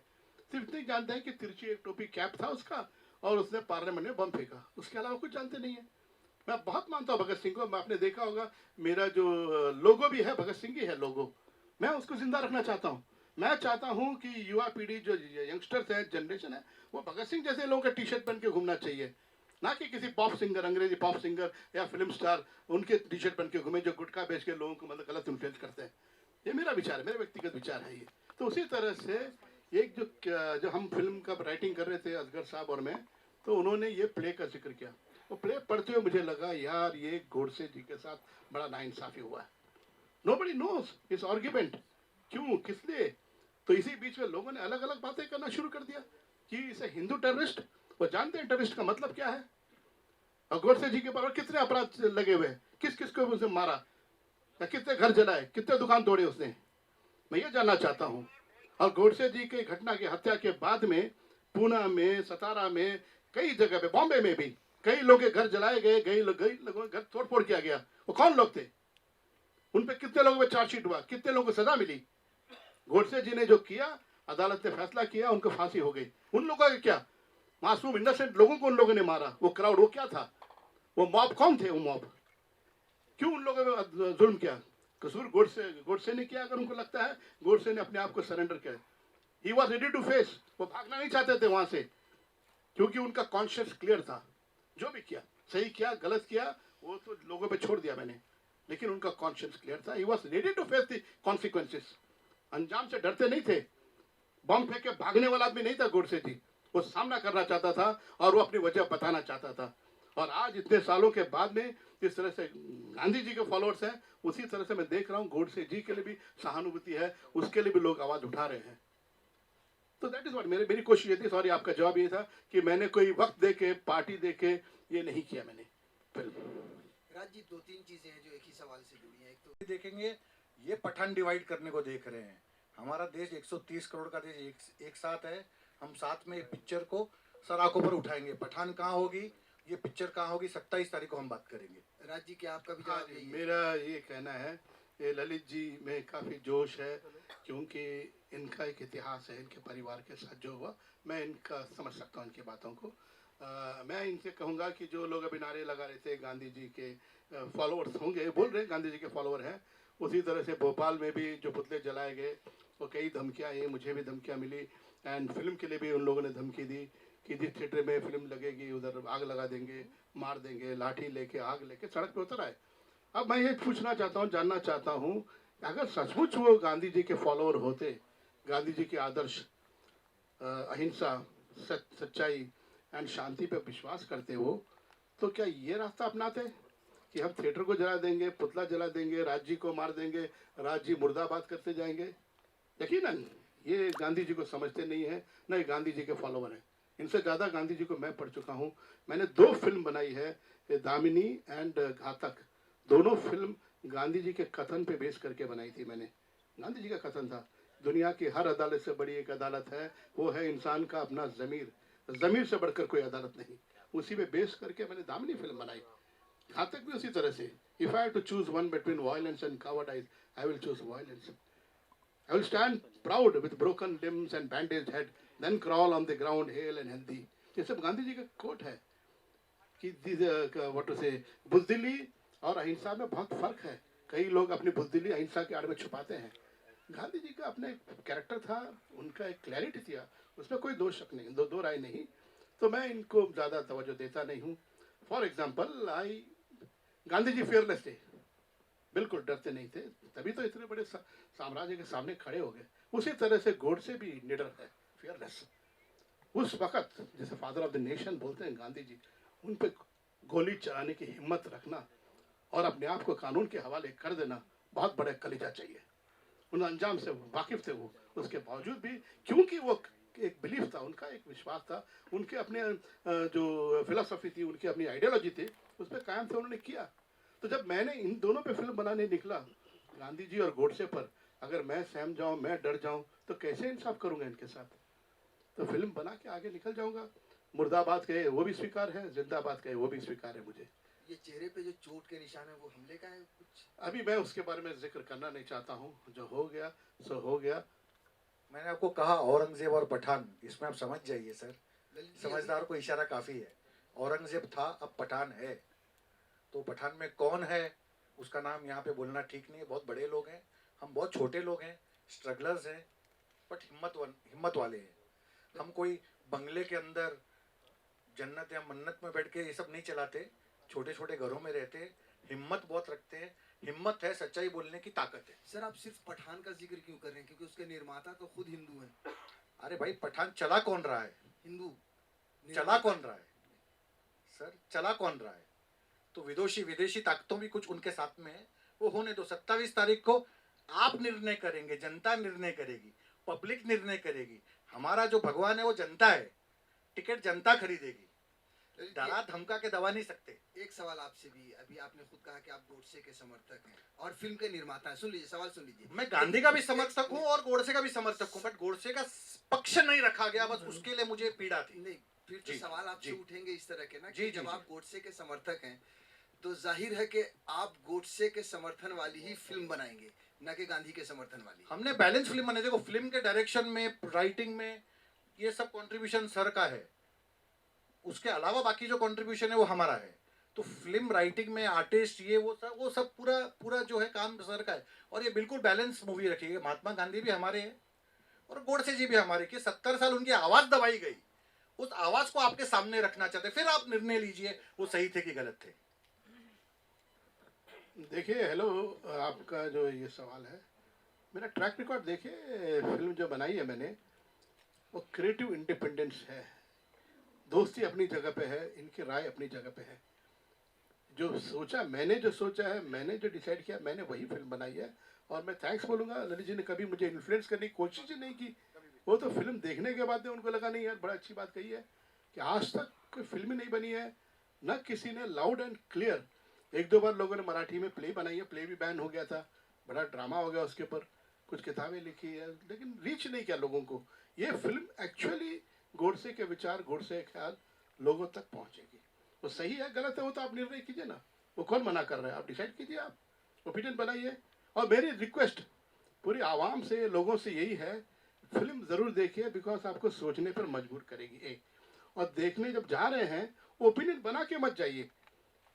सिर्फ इतने जानते हैं कि तिरछी एक टोपी कैप था उसका और उसने पार्लियामेंट में बम फेंका, उसके अलावा कुछ जानते नहीं है। मैं बहुत मानता हूँ भगत सिंह को, आपने देखा होगा मेरा जो लोगो भी है भगत सिंह की है लोगो, मैं उसको जिंदा रखना चाहता हूँ। मैं चाहता हूँ कि युवा पीढ़ी जो यंगस्टर्स है, जनरेशन है, वो भगत सिंह जैसे लोगों का टी शर्ट पहन के घूमना चाहिए, ना कि किसी पॉप सिंगर, अंग्रेजी पॉप सिंगर या फिल्म स्टार उनके टी शर्ट पहन के घूमे जो गुटखा बेच के लोगों को मतलब गलत इन्फ्लुएंस करते हैं। ये मेरा विचार है, मेरा व्यक्तिगत विचार है ये। तो उसी तरह से एक जो हम फिल्म का राइटिंग कर रहे थे असगर साहब और मैं, तो उन्होंने ये प्ले का जिक्र किया, वो प्ले पढ़ते हुए मुझे लगा यार ये गोडसे जी के साथ बड़ा नाइंसाफी हुआ है। नोबडी नोज इस आर्ग्यूमेंट, क्यों, किस लिए? तो इसी बीच में लोगों ने अलग अलग बातें करना शुरू कर दिया कि इसे हिंदू टेररिस्ट, वो जानते हैं टेररिस्ट का मतलब क्या है, और गोडसे जी के पर कितने अपराध लगे हुए हैं, किस किस को उसे मारा, या कितने घर जलाए, कितने दुकान तोड़े उसने, मैं ये जानना चाहता हूँ। और गोडसे जी के घटना की हत्या के बाद में पूना में, सतारा में, कई जगह पे, बॉम्बे में भी कई लोग के घर जलाए गए, कई लोगों के घर तोड़ फोड़ किया गया। वो कौन लोग थे, उन पे कितने लोगों पे चार्जशीट हुआ, कितने लोगों को सजा मिली? गोडसे जी ने जो किया, अदालत ने फैसला किया, उनको फांसी हो गई। उन लोगों का क्या, मासूम इनोसेंट लोगों को उन लोगों ने मारा। वो क्राउड, वो क्या था, वो मॉब कौन थे, वो मॉब क्यों उन लोगों ने जुल्म किया? कसूर गोडसे ने किया। अगर उनको लगता है गोडसे ने अपने आप को सरेंडर किया, he was ready to face, वो भागना नहीं चाहते थे वहां से, क्योंकि उनका कॉन्शियस क्लियर था। जो भी किया, सही किया गलत किया, वो तो लोगों पे छोड़ दिया मैंने। लेकिन उनका कॉन्शियस क्लियर था. He was ready to face the consequences. अंजाम से डरते नहीं थे. बम फेंक के भागने वाला आदमी नहीं था गोडसे जी. वो सामना करना चाहता था और वो अपनी वजह बताना चाहता था. और आज इतने सालों के बाद में जिस तरह से गांधी जी के फॉलोअर्स हैं, उसी तरह से मैं देख रहा हूँ गोडसे जी के लिए भी सहानुभूति है, उसके लिए भी लोग आवाज उठा रहे हैं. तो दैट इज व्हाट मेरी कोशिश ये थी. सॉरी, आपका जवाब ये था कि मैंने कोई वक्त दे के, पार्टी दे के ये नहीं किया मैंने फिल्म. राज जी, 2-3 चीजें हैं जो एक ही सवाल से जुड़ी हैं. एक तो देखेंगे, ये पठान डिवाइड करने को देख रहे हैं. हमारा देश 130 करोड़ का देश एक साथ है. हम साथ में पिक्चर को सर आंखों पर उठाएंगे. पठान कहाँ होगी, ये पिक्चर कहाँ होगी, 27 तारीख को हम बात करेंगे. राज जी, क्या आपका भी हाँ जवाब जी, यही है? मेरा ये कहना है कि ललित जी में काफ़ी जोश है, क्योंकि इनका एक इतिहास है इनके परिवार के साथ जो हुआ. मैं इनका समझ सकता हूँ इनकी बातों को. मैं इनसे कहूँगा कि जो लोग अभी नारे लगा रहे थे गांधी जी के फॉलोअर्स होंगे, बोल रहे हैं गांधी जी के फॉलोअर हैं, उसी तरह से भोपाल में भी जो पुतले जलाए गए, वो कई धमकियाँ आई. मुझे भी धमकियाँ मिली. एंड फिल्म के लिए भी उन लोगों ने धमकी दी कि जिस थिएटर में फिल्म लगेगी उधर आग लगा देंगे, मार देंगे, लाठी लेके आग लेके सड़क पे उतर आए. अब मैं ये पूछना चाहता हूँ, जानना चाहता हूँ, अगर सचमुच वो गांधी जी के फॉलोअर होते, गांधी जी के आदर्श अहिंसा, सच्चाई एंड शांति पे विश्वास करते हो, तो क्या ये रास्ता अपनाते कि हम थिएटर को जला देंगे, पुतला जला देंगे, राज जी को मार देंगे, राज जी मुर्दाबाद करते जाएंगे? यकीनन ये गांधी जी को समझते नहीं है, न ये गांधी जी के फॉलोअर हैं. इनसे ज़्यादा गांधी जी को मैं पढ़ चुका हूँ. मैंने 2 फिल्म बनाई है, दामिनी एंड घातक. दोनों फिल्म गांधी जी के कथन पे बेस करके बनाई थी मैंने. गांधी जी का कथन था, दुनिया की हर अदालत से बड़ी एक अदालत है, वो है इंसान का अपना ज़मीर. ज़मीर से बढ़कर कोई अदालत नहीं. उसी पे बेस करके मैंने दामिनी फिल्म बनाई. घातक भी उसी तरह से. If I have to choose one between violence and cowardice, I will choose violence. I will stand proud with broken limbs and bandaged head, then crawl on the ground hale and healthy. ये सब गांधी जी का coat है कि what to say, बुज़दिली और अहिंसा में बहुत फर्क है. कई लोग अपनी बुज़दिली अहिंसा के आड़ में छुपाते हैं. गांधी जी का अपने कैरेक्टर था, उनका एक क्लैरिटी थी, उसमें कोई दो शक नहीं, दो राय नहीं. तो मैं इनको ज़्यादा तवज्जो देता नहीं हूँ. For example, Gandhi ji fearless थे, बिल्कुल डरते नहीं थे, तभी तो इतने बड़े साम्राज्य के सामने खड़े हो गए. उसी तरह से गोडसे भी निडर है, फियरलेस. उस वक्त जैसे फादर ऑफ द नेशन बोलते हैं गांधी जी, उन पे गोली चलाने की हिम्मत रखना और अपने आप को कानून के हवाले कर देना बहुत बड़े कलेजा चाहिए. उन अंजाम से वाकिफ थे वो. उसके बावजूद भी, क्योंकि वो एक बिलीफ था, उनका एक विश्वास था, उनके अपने जो फिलोसफी थी, उनकी अपनी आइडियोलॉजी थी, उस पर कायम थे, उन्होंने किया. तो जब मैंने इन दोनों पे फिल्म बनाने निकला, गांधी जी और गोडसे पर, अगर मैं सहम जाऊं, मैं डर जाऊं, तो कैसे इंसाफ करूंगा इनके साथ? तो फिल्म बना के आगे निकल जाऊंगा. मुर्दाबाद कहे वो भी स्वीकार है, जिंदाबाद कहे वो भी स्वीकार है मुझे. ये चेहरे पे जो चोट के निशान है, वो हमले का है कुछ? अभी मैं उसके बारे में जिक्र करना नहीं चाहता हूँ. जो हो गया सो हो गया. मैंने आपको कहा औरंगजेब और पठान, इसमें आप समझ जाइए सर. ललित जी, समझदार को इशारा काफी है. औरंगजेब था, अब पठान है. तो पठान में कौन है उसका नाम यहाँ पे बोलना ठीक नहीं है. बहुत बड़े लोग हैं, हम बहुत छोटे लोग हैं, स्ट्रगलर्स हैं, बट हिम्मत वाले हैं. हम कोई बंगले के अंदर जन्नत या मन्नत में बैठ के ये सब नहीं चलाते. छोटे छोटे घरों में रहते, हिम्मत बहुत रखते हैं. हिम्मत है, सच्चाई बोलने की ताकत है. सर, आप सिर्फ पठान का जिक्र क्यों कर रहे हैं? क्योंकि उसके निर्माता तो खुद हिंदू हैं. अरे भाई, पठान चला कौन रहा है? हिंदू चला कौन रहा है सर? चला कौन रहा है? तो विदेशी ताकतों भी कुछ उनके साथ में है. वो होने दो. 27 तारीख को आप निर्णय करेंगे, जनता निर्णय करेगी, पब्लिक निर्णय करेगी. हमारा जो भगवान है वो जनता है. टिकट जनता खरीदेगी. डरा धमका के दबा नहीं सकते. एक सवाल आपसे भी, अभी आपने खुद कहा कि आप गोडसे के समर्थक हैं और फिल्म के निर्माता हैं. सुन लीजिए, सवाल सुन लीजिए. मैं गांधी का भी समर्थक हूँ और गोडसे का भी समर्थक हूँ, बट गोडसे का पक्ष नहीं रखा गया, बस उसके लिए मुझे पीड़ा थी. नहीं, फिर तो जी, सवाल आपसे जी. उठेंगे इस तरह के ना जी, कि जी, जब जी. आप गोडसे के समर्थक हैं, तो जाहिर है कि आप गोडसे के समर्थन वाली ही फिल्म बनाएंगे, न कि गांधी के समर्थन वाली. हमने बैलेंस फिल्म बनाई. देखो, फिल्म के डायरेक्शन में, राइटिंग में, ये सब कंट्रीब्यूशन सर का है. उसके अलावा बाकी जो कंट्रीब्यूशन है वो हमारा है. तो फिल्म राइटिंग में आर्टिस्ट, ये वो सब पूरा जो है काम सर का है. और ये बिल्कुल बैलेंस मूवी रखी है. महात्मा गांधी भी हमारे हैं और गोडसे जी भी हमारे. कि 70 साल उनकी आवाज दबाई गई, उस आवाज को आपके सामने रखना चाहते, फिर आप निर्णय लीजिए वो सही थे कि गलत थे. देखिए, हेलो, आपका जो ये सवाल है, मेरा ट्रैक रिकॉर्ड देखिए, फिल्म जो बनाई है मैंने, वो क्रिएटिव इंडिपेंडेंस है, दोस्ती अपनी जगह पे है, इनकी राय अपनी जगह पे है। जो सोचा है, मैंने जो डिसाइड किया, मैंने वही फिल्म बनाई है। और मैं थैंक्स बोलूँगा, ललित जी ने कभी मुझे इन्फ्लुएंस करने की कोशिश ही नहीं की। वो तो फिल्म देखने के बाद में उनको लगा नहीं यार बड़ा अच्छी बात कही है, कि आज तक कोई फिल्म ही नहीं बनी है, न किसी ने लाउड एंड क्लियर। एक दो बार लोगों ने मराठी में प्ले बनाई है, प्ले भी बैन हो गया था, बड़ा ड्रामा हो गया उसके ऊपर, कुछ किताबें लिखी है, लेकिन रीच नहीं किया लोगों को। ये फिल्म एक्चुअली गोडसे के विचार, गोडसे के ख्याल लोगों तक पहुंचेगी। वो सही है गलत है वो तो आप निर्णय कीजिए ना, वो कौन मना कर रहा है, आप डिसाइड कीजिए, आप ओपिनियन बनाइए। और मेरी रिक्वेस्ट पूरी आवाम से, लोगों से यही है, फिल्म ज़रूर देखिए, बिकॉज आपको सोचने पर मजबूर करेगी एक। और देखने जब जा रहे हैं, ओपिनियन बना के मत जाइए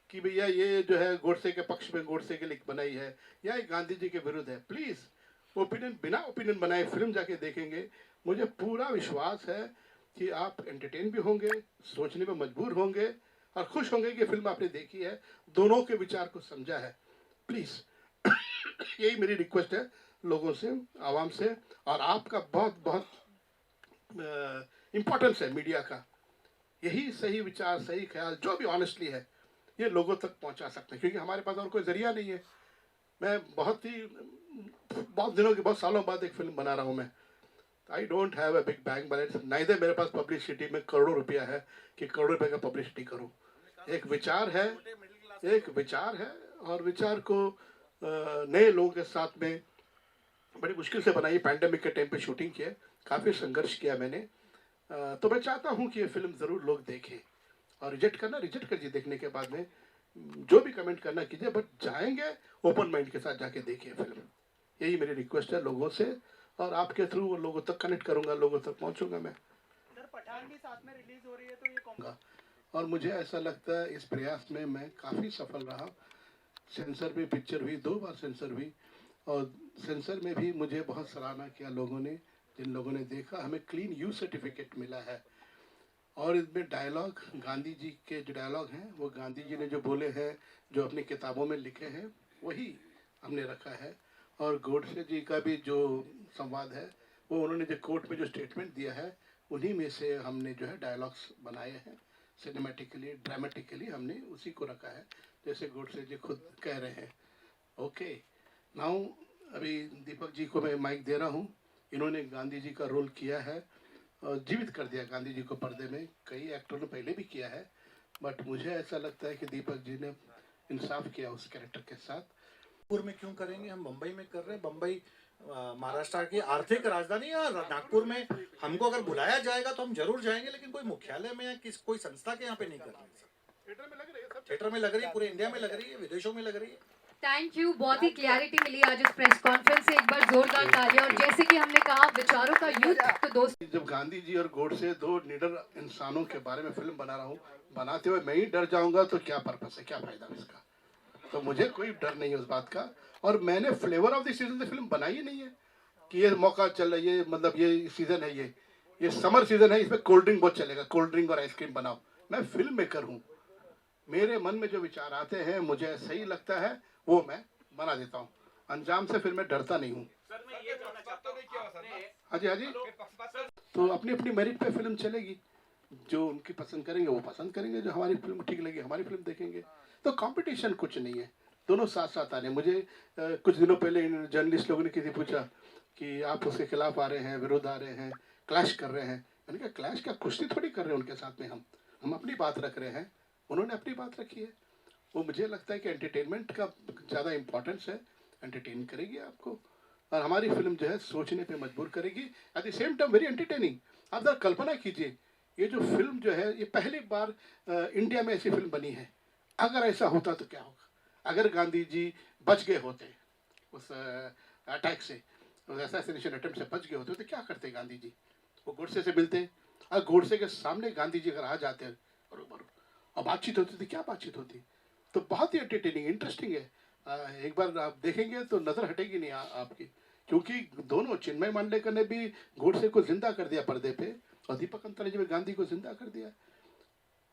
कि भैया ये जो है गोडसे के पक्ष में, गोडसे के लिए बनाई है, या ये गांधी जी के विरुद्ध है। प्लीज़ ओपिनियन, बिना ओपिनियन बनाए फिल्म जाके देखेंगे, मुझे पूरा विश्वास है कि आप एंटरटेन भी होंगे, सोचने में मजबूर होंगे, और खुश होंगे कि फिल्म आपने देखी है, दोनों के विचार को समझा है। प्लीज़ यही मेरी रिक्वेस्ट है लोगों से, आवाम से। और आपका बहुत बहुत इम्पोर्टेंस है मीडिया का, यही सही विचार, सही ख्याल जो भी ऑनेस्टली है, ये लोगों तक पहुंचा सकते हैं, क्योंकि हमारे पास और कोई जरिया नहीं है। मैं बहुत दिनों के, बहुत सालों बाद एक फिल्म बना रहा हूँ मैं। I don't have a big bank balance, neither मेरे पास पब्लिसिटी में करोड़ों रुपया है कि करोड़ों रुपए का पब्लिसिटी करूँ। एक विचार है, और विचार को नए लोगों के साथ में बड़ी मुश्किल से बनाई, पैंडेमिक के टाइम पे शूटिंग किया, काफ़ी संघर्ष किया मैंने। तो मैं चाहता हूँ कि ये फिल्म ज़रूर लोग देखें, और रिजेक्ट करिए देखने के बाद में, जो भी कमेंट करना कीजिए, बट जाएंगे ओपन माइंड के साथ जाके देखिए फिल्म। यही मेरी रिक्वेस्ट है लोगों से, और आपके थ्रू वो लोगों तक कनेक्ट करूँगा, लोगों तक पहुँचूंगा मैं। सर, पठान भी साथ में रिलीज हो रही है, तो ये कौन? और मुझे ऐसा लगता है इस प्रयास में मैं काफ़ी सफल रहा। सेंसर में पिक्चर हुई, 2 बार सेंसर हुई, और सेंसर में भी मुझे बहुत सराहना किया लोगों ने, जिन लोगों ने देखा। हमें क्लीन यू सर्टिफिकेट मिला है, और इसमें डायलॉग, गांधी जी के जो डायलॉग हैं, वो गांधी जी ने जो बोले हैं, जो अपनी किताबों में लिखे हैं, वही हमने रखा है। और गोडसे जी का भी जो संवाद है, वो उन्होंने जो कोर्ट में जो स्टेटमेंट दिया है, उन्हीं में से हमने जो है डायलॉग्स बनाए हैं। सिनेमेटिकली, ड्रामेटिकली हमने उसी को रखा है, जैसे गोडसे जी खुद कह रहे हैं। ओके, नाउ अभी दीपक जी को मैं माइक दे रहा हूँ। इन्होंने गांधी जी का रोल किया है, और जीवित कर दिया गांधी जी को पर्दे में। कई एक्टरों ने पहले भी किया है, बट मुझे ऐसा लगता है कि दीपक जी ने इंसाफ किया उस कैरेक्टर के साथ। नागपुर में क्यों करेंगे, हम मुंबई में कर रहे हैं। मुंबई महाराष्ट्र की आर्थिक राजधानी है, नागपुर में हमको अगर बुलाया जाएगा तो हम जरूर जाएंगे, लेकिन कोई मुख्यालय में या कोई संस्था के यहाँ पे नहीं कर रहे हैं। थिएटर में लग रही है, पूरे इंडिया में लग रही है, विदेशों में लग रही है। थैंक यू, बहुत ही क्लैरिटी मिली आज इस प्रेस कॉन्फ्रेंस से। एक बार जोरदार तालियां। और जैसे कि हमने कहा, विचारों का युद्ध तो दोस्त। जब गांधी जी और गोडसे, 2 निडर इंसानों के बारे में फिल्म बना रहा हूँ, बनाते हुए मैं ही डर जाऊंगा तो क्या पर्पस है, क्या फायदा इसका। तो मुझे कोई डर नहीं है उस बात का। और मैंने फ्लेवर ऑफ द सीजन से फिल्म बनाई ही नहीं है कि ये मौका चल रहा है, ये मतलब ये सीजन है, ये समर सीजन है, इसमें कोल्ड ड्रिंक बहुत चलेगा, कोल्ड ड्रिंक और आइसक्रीम बनाओ। मैं फिल्म मेकर हूँ, मेरे मन में जो विचार आते हैं, मुझे सही लगता है, वो मैं बना देता हूँ। अंजाम से फिर मैं डरता नहीं हूँ। हाँ जी, तो अपनी अपनी मेरिट पे फिल्म चलेगी। जो उनकी पसंद करेंगे वो पसंद करेंगे, जो हमारी फिल्म ठीक लगी हमारी फिल्म देखेंगे। तो कंपटीशन कुछ नहीं है, दोनों साथ साथ आ रहे हैं। मुझे कुछ दिनों पहले इन जर्नलिस्ट लोगों ने किसी पूछा कि आप उसके खिलाफ आ रहे हैं, विरोध आ रहे हैं, क्लैश कर रहे हैं। मैंने कहा क्लैश क्या, कुश्ती थोड़ी कर रहे हैं उनके साथ में, हम अपनी बात रख रहे हैं, उन्होंने अपनी बात रखी है। वो मुझे लगता है कि एंटरटेनमेंट का ज़्यादा इम्पोर्टेंस है, एंटरटेन करेगी आपको, और हमारी फिल्म जो है सोचने पे मजबूर करेगी, at the same time very entertaining. आप जरा कल्पना कीजिए, ये जो फिल्म जो है, ये पहली बार इंडिया में ऐसी फिल्म बनी है। अगर ऐसा होता तो क्या होगा, अगर गांधी जी बच गए होते उस अटैक से, उस असैसिनेशन अटेम्प्ट से बच गए होते तो क्या करते गांधी जी, वो गोडसे से मिलते, और गोडसे के सामने गांधी जी अगर आ जाते और बातचीत होती थी, क्या बातचीत होती। तो बहुत ही एंटरटेनिंग, इंटरेस्टिंग है। एक बार आप देखेंगे तो नज़र हटेगी नहीं आपकी, क्योंकि दोनों, चिन्मय मांडलेकर ने भी गोडसे को जिंदा कर दिया पर्दे पे, और दीपक अंतरेजी ने गांधी को जिंदा कर दिया।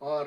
और